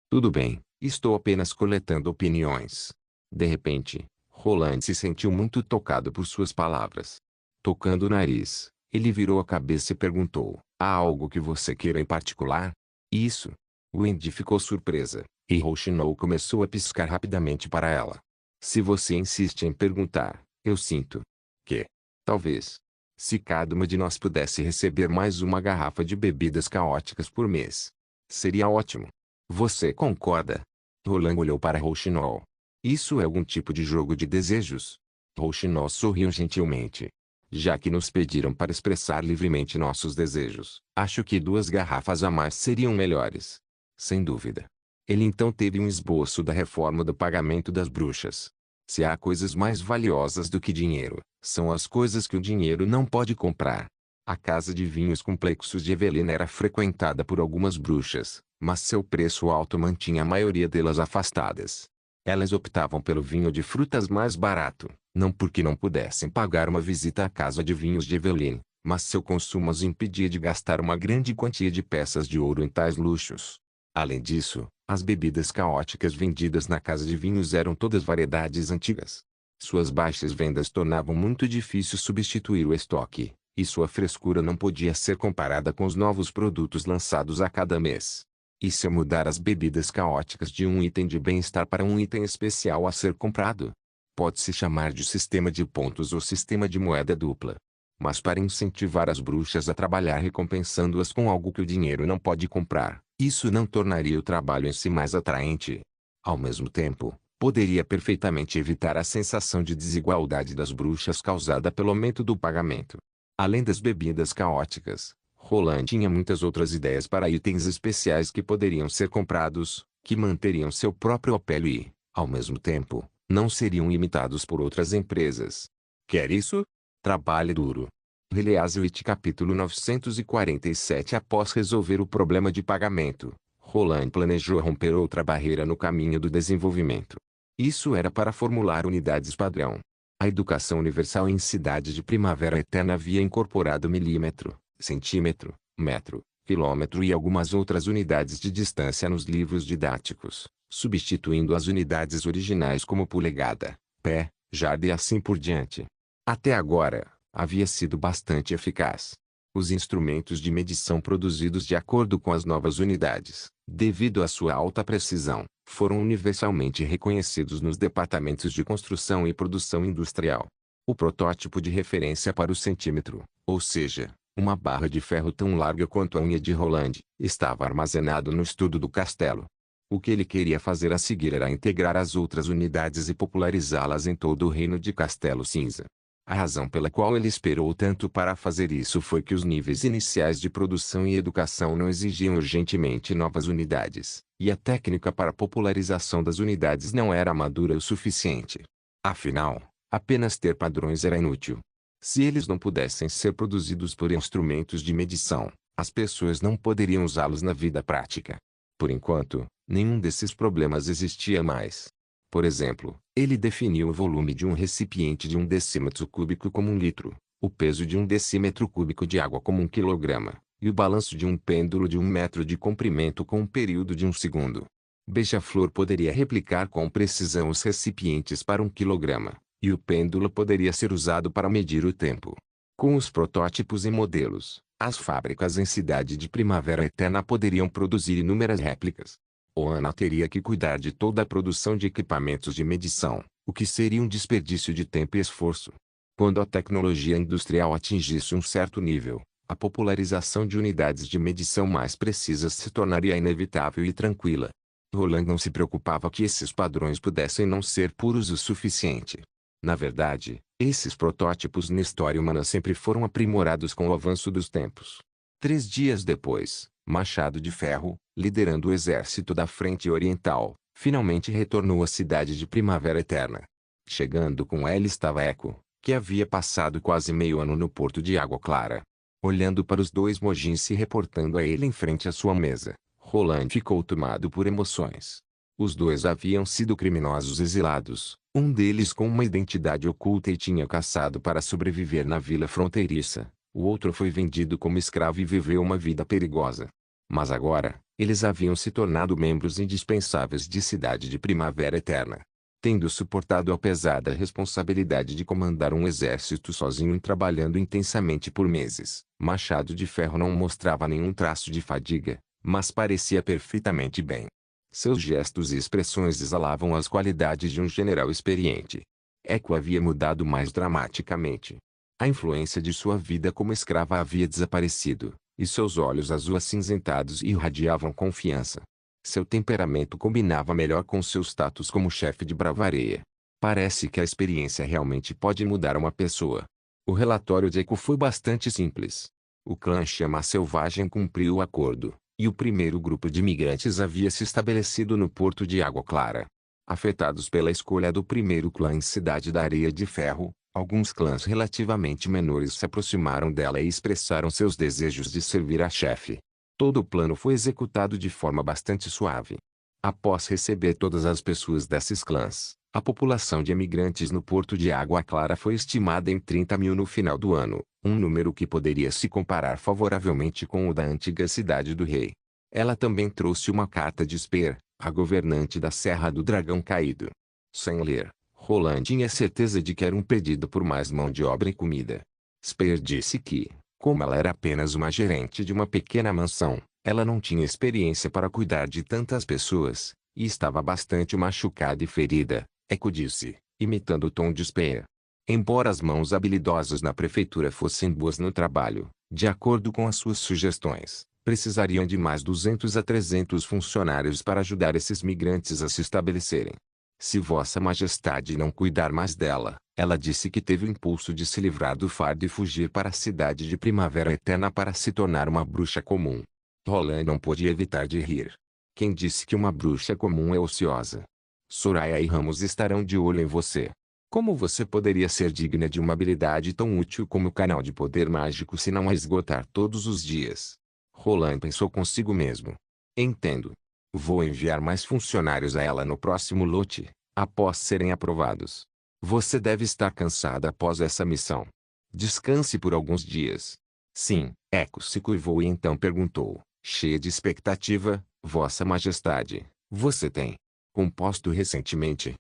Tudo bem, estou apenas coletando opiniões. De repente, Roland se sentiu muito tocado por suas palavras. Tocando o nariz, ele virou a cabeça e perguntou, há algo que você queira em particular? Isso. Wendy ficou surpresa, e Rouxinol começou a piscar rapidamente para ela. Se você insiste em perguntar, eu sinto que, talvez, se cada uma de nós pudesse receber mais uma garrafa de bebidas caóticas por mês, seria ótimo. Você concorda? Roland olhou para Rouxinol. Isso é algum tipo de jogo de desejos? Rouxinol sorriu gentilmente. Já que nos pediram para expressar livremente nossos desejos, acho que 2 garrafas a mais seriam melhores. Sem dúvida. Ele então teve um esboço da reforma do pagamento das bruxas. Se há coisas mais valiosas do que dinheiro, são as coisas que o dinheiro não pode comprar. A casa de vinhos complexos de Evelyn era frequentada por algumas bruxas, mas seu preço alto mantinha a maioria delas afastadas. Elas optavam pelo vinho de frutas mais barato, não porque não pudessem pagar uma visita à casa de vinhos de Evelyn, mas seu consumo as impedia de gastar uma grande quantia de peças de ouro em tais luxos. Além disso, as bebidas caóticas vendidas na casa de vinhos eram todas variedades antigas. Suas baixas vendas tornavam muito difícil substituir o estoque, e sua frescura não podia ser comparada com os novos produtos lançados a cada mês. E se eu mudar as bebidas caóticas de um item de bem-estar para um item especial a ser comprado? Pode-se chamar de sistema de pontos ou sistema de moeda dupla. Mas para incentivar as bruxas a trabalhar recompensando-as com algo que o dinheiro não pode comprar, isso não tornaria o trabalho em si mais atraente. Ao mesmo tempo, poderia perfeitamente evitar a sensação de desigualdade das bruxas causada pelo aumento do pagamento. Além das bebidas caóticas, Roland tinha muitas outras ideias para itens especiais que poderiam ser comprados, que manteriam seu próprio apelo e, ao mesmo tempo, não seriam imitados por outras empresas. Quer isso? Trabalhe duro. Reliazwit capítulo 947. Após resolver o problema de pagamento, Roland planejou romper outra barreira no caminho do desenvolvimento. Isso era para formular unidades padrão. A educação universal em cidades de Primavera Eterna havia incorporado milímetro, centímetro, metro, quilômetro e algumas outras unidades de distância nos livros didáticos, substituindo as unidades originais como polegada, pé, jarda e assim por diante. Até agora, havia sido bastante eficaz. Os instrumentos de medição produzidos de acordo com as novas unidades, devido à sua alta precisão, foram universalmente reconhecidos nos departamentos de construção e produção industrial. O protótipo de referência para o centímetro, ou seja, uma barra de ferro tão larga quanto a unha de Roland, estava armazenado no estudo do castelo. O que ele queria fazer a seguir era integrar as outras unidades e popularizá-las em todo o reino de Castelo Cinza. A razão pela qual ele esperou tanto para fazer isso foi que os níveis iniciais de produção e educação não exigiam urgentemente novas unidades, e a técnica para a popularização das unidades não era madura o suficiente. Afinal, apenas ter padrões era inútil. Se eles não pudessem ser produzidos por instrumentos de medição, as pessoas não poderiam usá-los na vida prática. Por enquanto, nenhum desses problemas existia mais. Por exemplo, ele definiu o volume de um recipiente de 1 decímetro cúbico como 1 litro, o peso de 1 decímetro cúbico de água como 1 quilograma, e o balanço de um pêndulo de 1 metro de comprimento com um período de 1 segundo. Beija-Flor poderia replicar com precisão os recipientes para 1 quilograma, e o pêndulo poderia ser usado para medir o tempo. Com os protótipos e modelos, as fábricas em Cidade de Primavera Eterna poderiam produzir inúmeras réplicas. Oana teria que cuidar de toda a produção de equipamentos de medição, o que seria um desperdício de tempo e esforço. Quando a tecnologia industrial atingisse um certo nível, a popularização de unidades de medição mais precisas se tornaria inevitável e tranquila. Roland não se preocupava que esses padrões pudessem não ser puros o suficiente. Na verdade, esses protótipos na história humana sempre foram aprimorados com o avanço dos tempos. 3 dias depois, Machado de Ferro, liderando o exército da Frente Oriental, finalmente retornou à Cidade de Primavera Eterna. Chegando com ela estava Eco, que havia passado quase meio ano no Porto de Água Clara. Olhando para os dois Mojins se reportando a ele em frente à sua mesa, Roland ficou tomado por emoções. Os dois haviam sido criminosos exilados, um deles com uma identidade oculta e tinha caçado para sobreviver na vila fronteiriça. O outro foi vendido como escravo e viveu uma vida perigosa. Mas agora, eles haviam se tornado membros indispensáveis de Cidade de Primavera Eterna. Tendo suportado a pesada responsabilidade de comandar um exército sozinho e trabalhando intensamente por meses, Machado de Ferro não mostrava nenhum traço de fadiga, mas parecia perfeitamente bem. Seus gestos e expressões exalavam as qualidades de um general experiente. Eco havia mudado mais dramaticamente. A influência de sua vida como escrava havia desaparecido, e seus olhos azul-acinzentados irradiavam confiança. Seu temperamento combinava melhor com seu status como chefe de Bravareia. Parece que a experiência realmente pode mudar uma pessoa. O relatório de Eco foi bastante simples. O clã Chama Selvagem cumpriu o acordo, e o primeiro grupo de imigrantes havia se estabelecido no Porto de Água Clara. Afetados pela escolha do primeiro clã em Cidade da Areia de Ferro, alguns clãs relativamente menores se aproximaram dela e expressaram seus desejos de servir a chefe. Todo o plano foi executado de forma bastante suave. Após receber todas as pessoas desses clãs, a população de imigrantes no Porto de Água Clara foi estimada em 30.000 no final do ano, um número que poderia se comparar favoravelmente com o da antiga Cidade do Rei. Ela também trouxe uma carta de Speer, a governante da Serra do Dragão Caído. Sem ler, Roland tinha certeza de que era um pedido por mais mão de obra e comida. Speer disse que, como ela era apenas uma gerente de uma pequena mansão, ela não tinha experiência para cuidar de tantas pessoas, e estava bastante machucada e ferida, Eco disse, imitando o tom de Speer. Embora as mãos habilidosas na prefeitura fossem boas no trabalho, de acordo com as suas sugestões, precisariam de mais 200 a 300 funcionários para ajudar esses migrantes a se estabelecerem. Se Vossa Majestade não cuidar mais dela, ela disse que teve o impulso de se livrar do fardo e fugir para a Cidade de Primavera Eterna para se tornar uma bruxa comum. Roland não pôde evitar de rir. Quem disse que uma bruxa comum é ociosa? Soraya e Ramos estarão de olho em você. Como você poderia ser digna de uma habilidade tão útil como o canal de poder mágico se não a esgotar todos os dias? Roland pensou consigo mesmo. Entendo. Vou enviar mais funcionários a ela no próximo lote, após serem aprovados. Você deve estar cansada após essa missão. Descanse por alguns dias. Sim, Eco se curvou e então perguntou, cheia de expectativa, Vossa Majestade, você tem composto recentemente?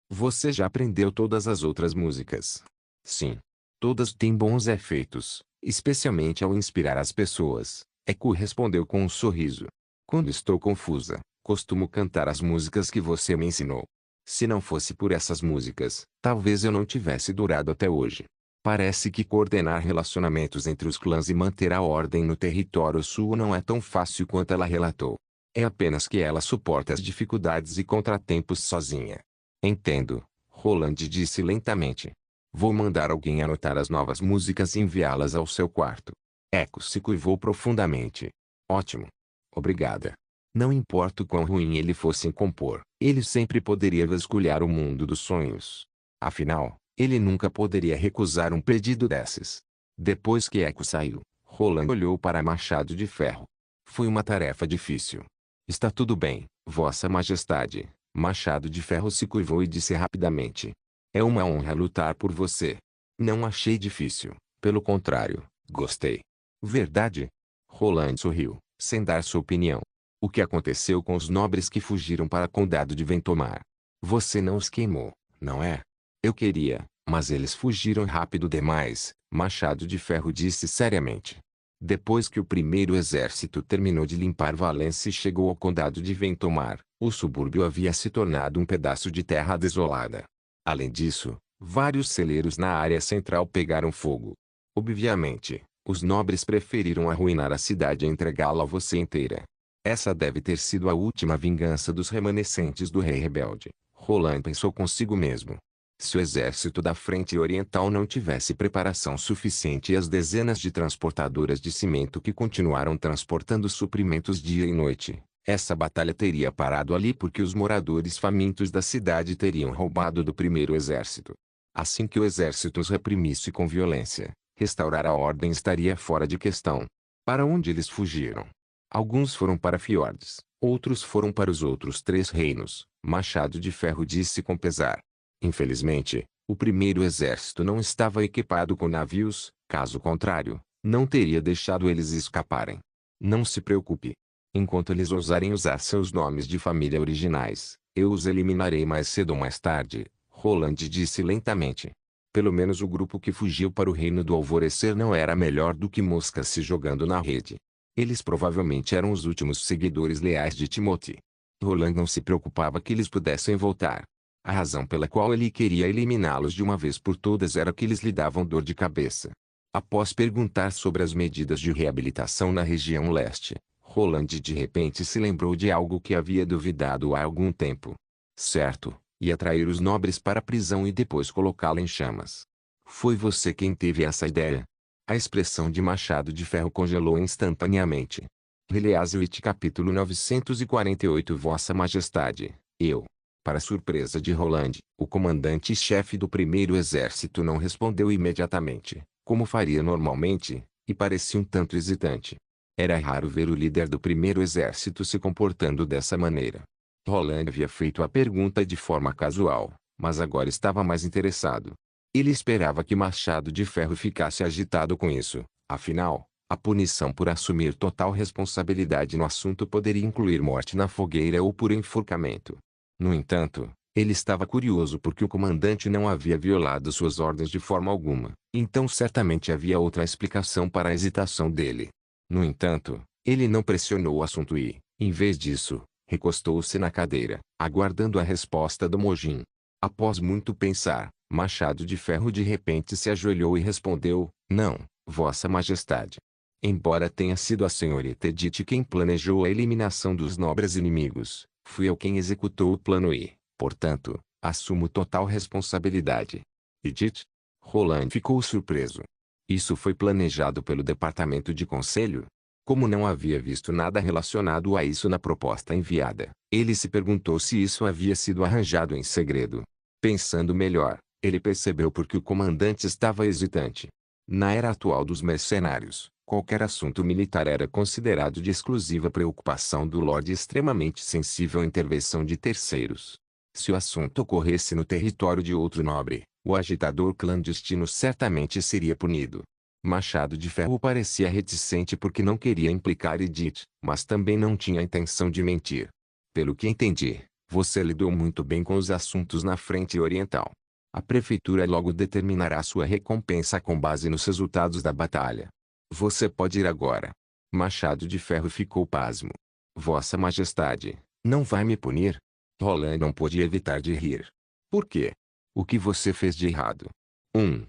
Você já aprendeu todas as outras músicas? Sim. Todas têm bons efeitos, especialmente ao inspirar as pessoas, Eco respondeu com um sorriso. Quando estou confusa, costumo cantar as músicas que você me ensinou. Se não fosse por essas músicas, talvez eu não tivesse durado até hoje. Parece que coordenar relacionamentos entre os clãs e manter a ordem no território sul não é tão fácil quanto ela relatou. É apenas que ela suporta as dificuldades e contratempos sozinha. Entendo, Roland disse lentamente. Vou mandar alguém anotar as novas músicas e enviá-las ao seu quarto. Echo se curvou profundamente. Ótimo. Obrigada. Não importa o quão ruim ele fosse em compor, ele sempre poderia vasculhar o mundo dos sonhos. Afinal, ele nunca poderia recusar um pedido desses. Depois que Echo saiu, Roland olhou para Machado de Ferro. Foi uma tarefa difícil. Está tudo bem, Vossa Majestade. Machado de Ferro se curvou e disse rapidamente. É uma honra lutar por você. Não achei difícil, pelo contrário, gostei. Verdade? Roland sorriu, sem dar sua opinião. O que aconteceu com os nobres que fugiram para o condado de Ventomar? Você não os queimou, não é? Eu queria, mas eles fugiram rápido demais, Machado de Ferro disse seriamente. Depois que o primeiro exército terminou de limpar Valência e chegou ao condado de Ventomar, o subúrbio havia se tornado um pedaço de terra desolada. Além disso, vários celeiros na área central pegaram fogo. Obviamente, os nobres preferiram arruinar a cidade e entregá-la a você inteira. Essa deve ter sido a última vingança dos remanescentes do rei rebelde. Roland pensou consigo mesmo. Se o exército da frente oriental não tivesse preparação suficiente e as dezenas de transportadoras de cimento que continuaram transportando suprimentos dia e noite, essa batalha teria parado ali porque os moradores famintos da cidade teriam roubado do primeiro exército. Assim que o exército os reprimisse com violência, restaurar a ordem estaria fora de questão. Para onde eles fugiram? Alguns foram para Fiordes, outros foram para os outros 3 reinos, Machado de Ferro disse com pesar. Infelizmente, o primeiro exército não estava equipado com navios, caso contrário, não teria deixado eles escaparem. Não se preocupe. Enquanto eles ousarem usar seus nomes de família originais, eu os eliminarei mais cedo ou mais tarde, Roland disse lentamente. Pelo menos o grupo que fugiu para o Reino do Alvorecer não era melhor do que moscas se jogando na rede. Eles provavelmente eram os últimos seguidores leais de Timothy. Roland não se preocupava que eles pudessem voltar. A razão pela qual ele queria eliminá-los de uma vez por todas era que eles lhe davam dor de cabeça. Após perguntar sobre as medidas de reabilitação na região leste, Roland de repente se lembrou de algo que havia duvidado há algum tempo. Certo, ia trair os nobres para a prisão e depois colocá-la em chamas. Foi você quem teve essa ideia. A expressão de Machado de Ferro congelou instantaneamente. Release-it capítulo 948 Vossa Majestade, eu. Para surpresa de Roland, o comandante-chefe do primeiro exército não respondeu imediatamente, como faria normalmente, e parecia um tanto hesitante. Era raro ver o líder do primeiro exército se comportando dessa maneira. Roland havia feito a pergunta de forma casual, mas agora estava mais interessado. Ele esperava que Machado de Ferro ficasse agitado com isso, afinal, a punição por assumir total responsabilidade no assunto poderia incluir morte na fogueira ou por enforcamento. No entanto, ele estava curioso porque o comandante não havia violado suas ordens de forma alguma, então certamente havia outra explicação para a hesitação dele. No entanto, ele não pressionou o assunto e, em vez disso, recostou-se na cadeira, aguardando a resposta do Mojin. Após muito pensar, Machado de Ferro de repente se ajoelhou e respondeu, não, Vossa Majestade. Embora tenha sido a senhorita Edith quem planejou a eliminação dos nobres inimigos, fui eu quem executou o plano e, portanto, assumo total responsabilidade. Edith? Roland ficou surpreso. Isso foi planejado pelo departamento de conselho? Como não havia visto nada relacionado a isso na proposta enviada, ele se perguntou se isso havia sido arranjado em segredo. Pensando melhor, ele percebeu por que o comandante estava hesitante. Na era atual dos mercenários, qualquer assunto militar era considerado de exclusiva preocupação do Lorde e extremamente sensível à intervenção de terceiros. Se o assunto ocorresse no território de outro nobre, o agitador clandestino certamente seria punido. Machado de Ferro parecia reticente porque não queria implicar Edith, mas também não tinha a intenção de mentir. Pelo que entendi, você lidou muito bem com os assuntos na frente oriental. A prefeitura logo determinará sua recompensa com base nos resultados da batalha. Você pode ir agora. Machado de Ferro ficou pasmo. Vossa Majestade, não vai me punir? Roland não pôde evitar de rir. Por quê? O que você fez de errado? 1.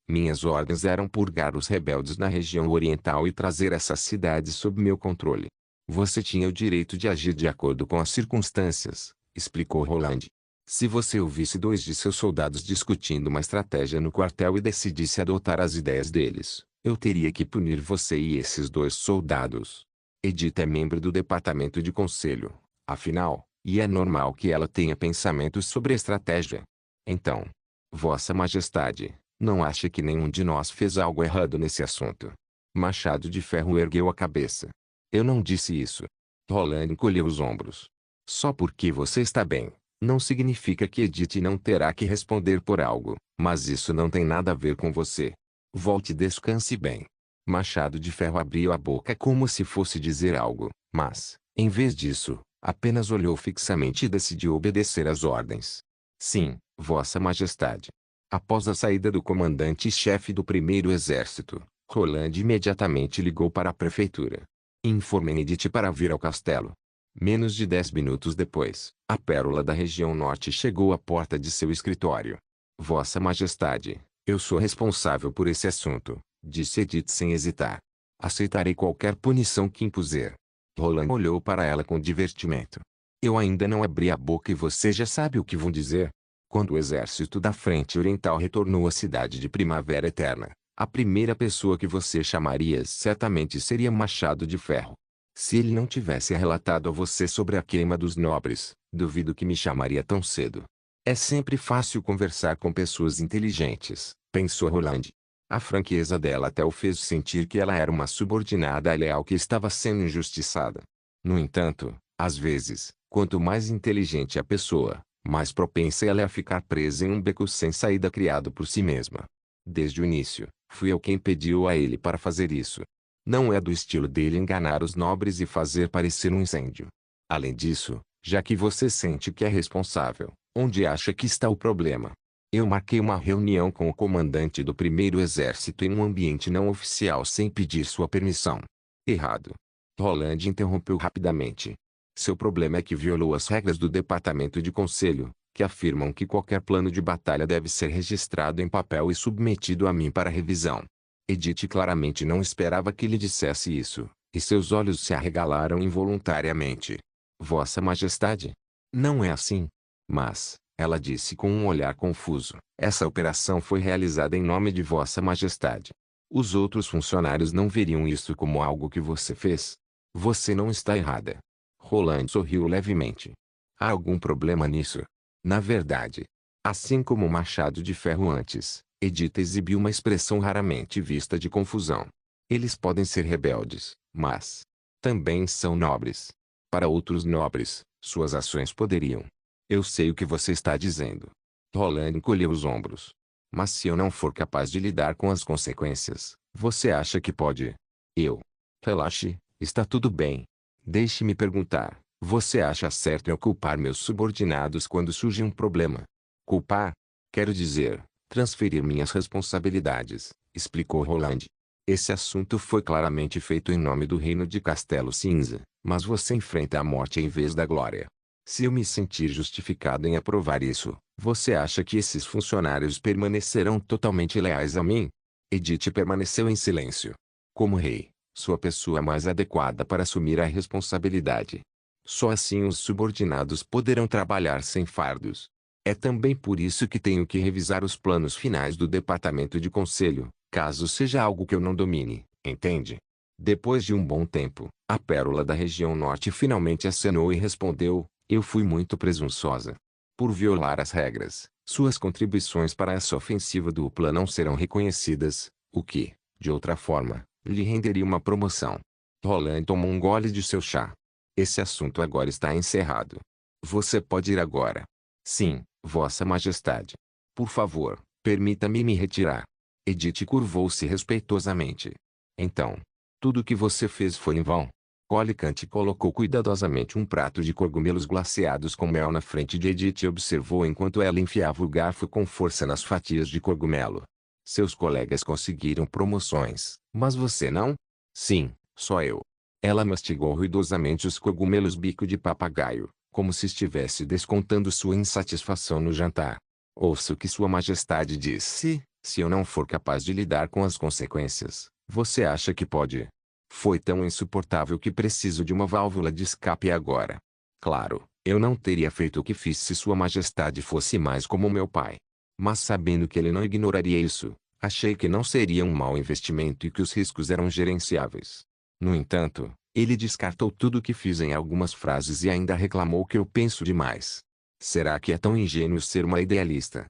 Minhas ordens eram purgar os rebeldes na região oriental e trazer essas cidades sob meu controle. Você tinha o direito de agir de acordo com as circunstâncias, explicou Roland. Se você ouvisse 2 de seus soldados discutindo uma estratégia no quartel e decidisse adotar as ideias deles, eu teria que punir você e esses 2 soldados. Edith é membro do departamento de conselho, afinal, e é normal que ela tenha pensamentos sobre estratégia. Então, Vossa Majestade, não acha que nenhum de nós fez algo errado nesse assunto? Machado de Ferro ergueu a cabeça. Eu não disse isso. Roland encolheu os ombros. Só porque você está bem, não significa que Edith não terá que responder por algo, mas isso não tem nada a ver com você. Volte e descanse bem. Machado de Ferro abriu a boca como se fosse dizer algo, mas, em vez disso, apenas olhou fixamente e decidiu obedecer às ordens. Sim, Vossa Majestade. Após a saída do comandante-chefe do primeiro exército, Roland imediatamente ligou para a prefeitura. Informem Edith para vir ao castelo. Menos de 10 minutos depois, a pérola da região norte chegou à porta de seu escritório. Vossa Majestade, eu sou responsável por esse assunto, disse Edith sem hesitar. Aceitarei qualquer punição que impuser. Roland olhou para ela com divertimento. Eu ainda não abri a boca e você já sabe o que vou dizer. Quando o exército da Frente Oriental retornou à cidade de Primavera Eterna, a primeira pessoa que você chamaria certamente seria Machado de Ferro. Se ele não tivesse relatado a você sobre a queima dos nobres, duvido que me chamaria tão cedo. É sempre fácil conversar com pessoas inteligentes, pensou Roland. A franqueza dela até o fez sentir que ela era uma subordinada leal que estava sendo injustiçada. No entanto, às vezes, quanto mais inteligente a pessoa, mais propensa ela é a ficar presa em um beco sem saída criado por si mesma. Desde o início, fui eu quem pediu a ele para fazer isso. Não é do estilo dele enganar os nobres e fazer parecer um incêndio. Além disso, já que você sente que é responsável, onde acha que está o problema? Eu marquei uma reunião com o comandante do primeiro exército em um ambiente não oficial sem pedir sua permissão. Errado. Roland interrompeu rapidamente. Seu problema é que violou as regras do departamento de conselho, que afirmam que qualquer plano de batalha deve ser registrado em papel e submetido a mim para revisão. Edith claramente não esperava que lhe dissesse isso, e seus olhos se arregalaram involuntariamente. Vossa Majestade? Não é assim. Mas, ela disse com um olhar confuso, essa operação foi realizada em nome de Vossa Majestade. Os outros funcionários não veriam isso como algo que você fez. Você não está errada. Roland sorriu levemente. Há algum problema nisso? Na verdade, assim como o Machado de Ferro antes, Edith exibiu uma expressão raramente vista de confusão. Eles podem ser rebeldes, mas também são nobres. Para outros nobres, suas ações poderiam. Eu sei o que você está dizendo. Roland encolheu os ombros. Mas se eu não for capaz de lidar com as consequências, você acha que pode? Relaxe, está tudo bem. Deixe-me perguntar, você acha certo eu culpar meus subordinados quando surge um problema? Culpar? Quero dizer, transferir minhas responsabilidades, explicou Roland. Esse assunto foi claramente feito em nome do reino de Castelo Cinza, mas você enfrenta a morte em vez da glória. Se eu me sentir justificado em aprovar isso, você acha que esses funcionários permanecerão totalmente leais a mim? Edith permaneceu em silêncio. Como rei, sua pessoa mais adequada para assumir a responsabilidade. Só assim os subordinados poderão trabalhar sem fardos. É também por isso que tenho que revisar os planos finais do departamento de conselho, caso seja algo que eu não domine, entende? Depois de um bom tempo, a pérola da região norte finalmente acenou e respondeu, eu fui muito presunçosa. Por violar as regras, suas contribuições para essa ofensiva dupla não serão reconhecidas, o que, de outra forma, lhe renderia uma promoção. Roland tomou um gole de seu chá. Esse assunto agora está encerrado. Você pode ir agora. Sim, Vossa Majestade. Por favor, permita-me me retirar. Edith curvou-se respeitosamente. Então, tudo o que você fez foi em vão. Colicante colocou cuidadosamente um prato de cogumelos glaciados com mel na frente de Edith e observou enquanto ela enfiava o garfo com força nas fatias de cogumelo. Seus colegas conseguiram promoções, mas você não? Sim, só eu. Ela mastigou ruidosamente os cogumelos bico de papagaio, como se estivesse descontando sua insatisfação no jantar. Ouça o que Sua Majestade disse. Se eu não for capaz de lidar com as consequências, você acha que pode? Foi tão insuportável que preciso de uma válvula de escape agora. Claro, eu não teria feito o que fiz se Sua Majestade fosse mais como meu pai. Mas sabendo que ele não ignoraria isso, achei que não seria um mau investimento e que os riscos eram gerenciáveis. No entanto, ele descartou tudo o que fiz em algumas frases e ainda reclamou que eu penso demais. Será que é tão ingênuo ser uma idealista?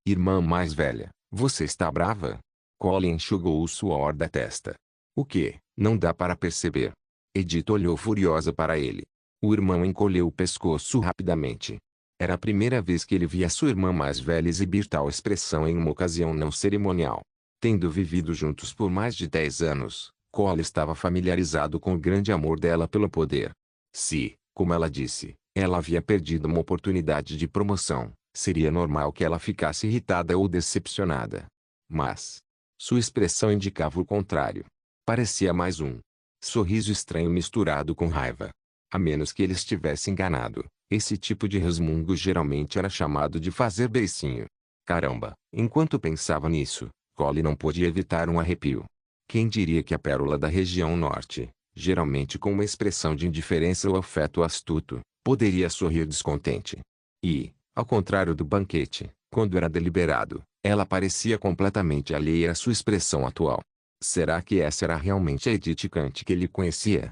Irmã mais velha, você está brava? Colin enxugou o suor da testa. O que? Não dá para perceber. Edith olhou furiosa para ele. O irmão encolheu o pescoço rapidamente. Era a primeira vez que ele via sua irmã mais velha exibir tal expressão em uma ocasião não cerimonial. Tendo vivido juntos por mais de 10 anos, Colin estava familiarizado com o grande amor dela pelo poder. Se, como ela disse, ela havia perdido uma oportunidade de promoção, seria normal que ela ficasse irritada ou decepcionada. Mas sua expressão indicava o contrário. Parecia mais um sorriso estranho misturado com raiva. A menos que ele estivesse enganado, esse tipo de resmungo geralmente era chamado de fazer beicinho. Caramba, enquanto pensava nisso, Colin não pôde evitar um arrepio. Quem diria que a pérola da região norte, geralmente com uma expressão de indiferença ou afeto astuto, poderia sorrir descontente? E, ao contrário do banquete, quando era deliberado, ela parecia completamente alheia à sua expressão atual. Será que essa era realmente a Edith Kant que ele conhecia?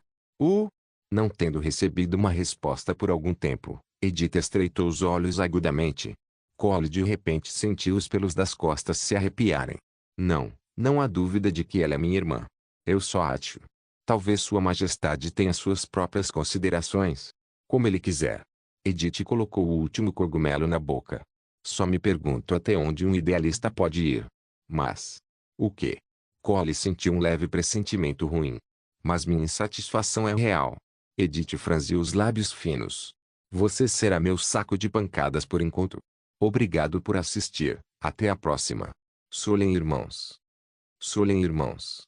Não tendo recebido uma resposta por algum tempo, Edith estreitou os olhos agudamente. Colin de repente sentiu os pelos das costas se arrepiarem. Não há dúvida de que ela é minha irmã. Eu só acho. Talvez Sua Majestade tenha suas próprias considerações. Como ele quiser. Edith colocou o último cogumelo na boca. Só me pergunto até onde um idealista pode ir. Mas o quê? Colin sentiu um leve pressentimento ruim. Mas minha insatisfação é real. Edith franziu os lábios finos. Você será meu saco de pancadas por enquanto. Obrigado por assistir. Até a próxima. Solen Irmãos. Solen Irmãos.